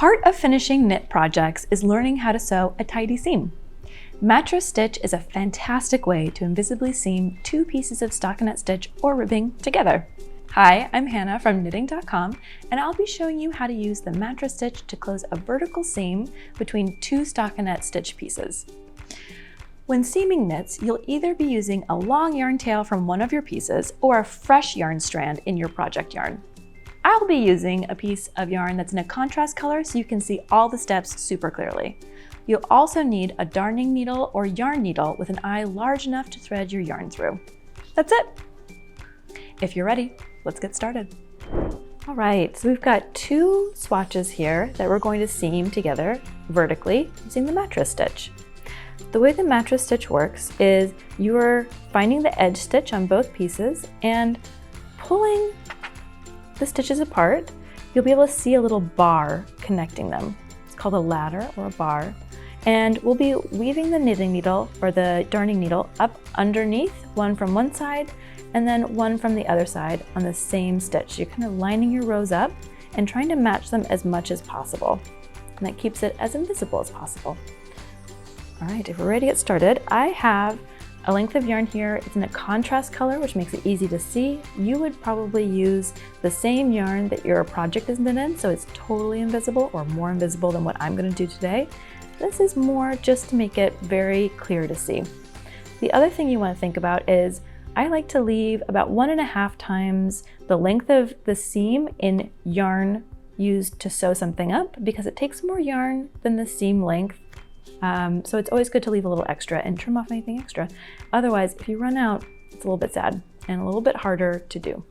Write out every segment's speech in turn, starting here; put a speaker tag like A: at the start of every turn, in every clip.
A: Part of finishing knit projects is learning how to sew a tidy seam. Mattress stitch is a fantastic way to invisibly seam two pieces of stockinette stitch or ribbing together. Hi, I'm Hannah from knitting.com, and I'll be showing you how to use the mattress stitch to close a vertical seam between two stockinette stitch pieces. When seaming knits, you'll either be using a long yarn tail from one of your pieces or a fresh yarn strand in your project yarn. I'll be using a piece of yarn that's in a contrast color so you can see all the steps super clearly. You'll also need a darning needle or yarn needle with an eye large enough to thread your yarn through. That's it. If you're ready, let's get started. All right, so we've got two swatches here that we're going to seam together vertically using the mattress stitch. The way the mattress stitch works is you are finding the edge stitch on both pieces and pulling the stitches apart. You'll be able to see a little bar connecting them. It's called a ladder or a bar. And we'll be weaving the knitting needle or the darning needle up underneath, one from one side and then one from the other side on the same stitch. You're kind of lining your rows up and trying to match them as much as possible. And that keeps it as invisible as possible. All right, if we're ready to get started, I have a length of yarn here. It's in a contrast color, which makes it easy to see. You would probably use the same yarn that your project is knit in, so it's totally invisible or more invisible than what I'm gonna do today. This is more just to make it very clear to see. The other thing you wanna think about is I like to leave about 1.5 times the length of the seam in yarn used to sew something up because it takes more yarn than the seam length. So it's always good to leave a little extra and trim off anything extra. Otherwise, if you run out, it's a little bit sad and a little bit harder to do.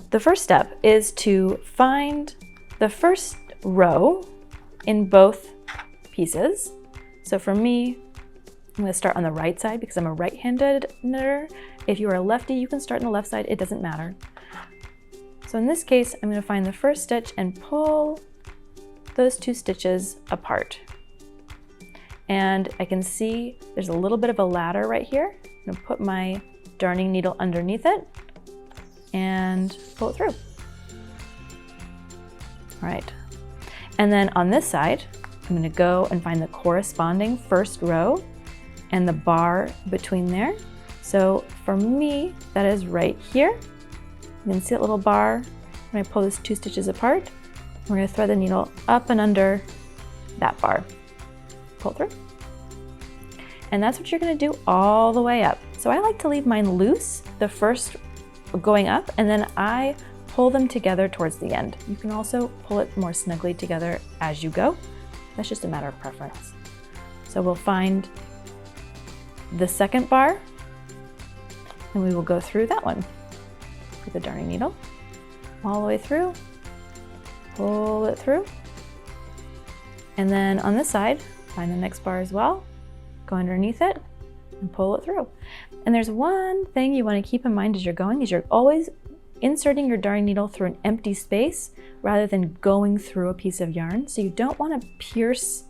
A: The first step is to find the first row in both pieces. So for me, I'm going to start on the right side because I'm a right-handed knitter. If you are a lefty, you can start on the left side, it doesn't matter. So in this case, I'm going to find the first stitch and pull those two stitches apart. And I can see there's a little bit of a ladder right here. I'm going to put my darning needle underneath it and pull it through. All right. And then on this side, I'm going to go and find the corresponding first row and the bar between there. So for me, that is right here. You can see that little bar. I'm going to pull those two stitches apart. We're going to thread the needle up and under that bar. Pull through. And that's what you're going to do all the way up. So I like to leave mine loose, the first going up, and then I pull them together towards the end. You can also pull it more snugly together as you go. That's just a matter of preference. So we'll find the second bar and we will go through that one with the darning needle all the way through, pull it through. And then on this side, find the next bar as well, go underneath it and pull it through. And there's one thing you want to keep in mind as you're going, is you're always inserting your darning needle through an empty space rather than going through a piece of yarn. So you don't want to pierce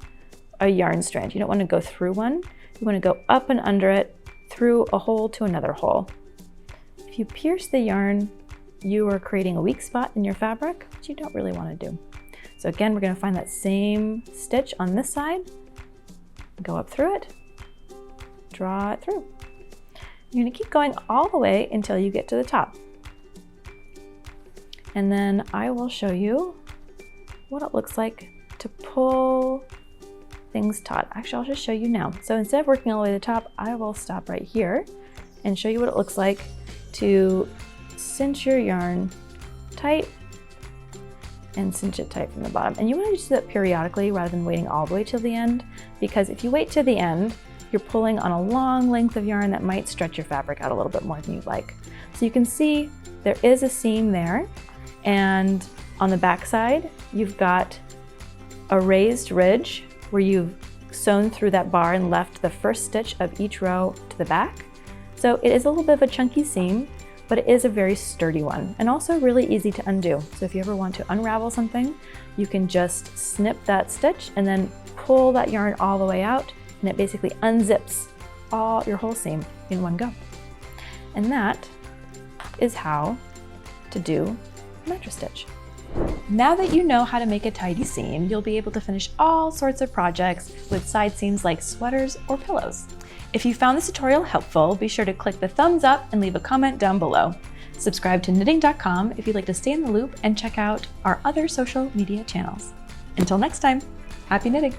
A: a yarn strand. You don't want to go through one. You want to go up and under it, through a hole to another hole. If you pierce the yarn, you are creating a weak spot in your fabric, which you don't really want to do. So again, we're going to find that same stitch on this side, go up through it, draw it through. You're going to keep going all the way until you get to the top. And then I will show you what it looks like to pull things taut. Actually, I'll just show you now. So instead of working all the way to the top, I will stop right here and show you what it looks like to cinch your yarn tight and cinch it tight from the bottom. And you want to just do that periodically rather than waiting all the way till the end, because if you wait to the end, you're pulling on a long length of yarn that might stretch your fabric out a little bit more than you'd like. So you can see there is a seam there, and on the back side, you've got a raised ridge where you've sewn through that bar and left the first stitch of each row to the back. So it is a little bit of a chunky seam, but it is a very sturdy one and also really easy to undo. So if you ever want to unravel something, you can just snip that stitch and then pull that yarn all the way out, and it basically unzips your whole seam in one go. And that is how to do mattress stitch. Now that you know how to make a tidy seam, you'll be able to finish all sorts of projects with side seams like sweaters or pillows. If you found this tutorial helpful, be sure to click the thumbs up and leave a comment down below. Subscribe to knitting.com if you'd like to stay in the loop and check out our other social media channels. Until next time, happy knitting!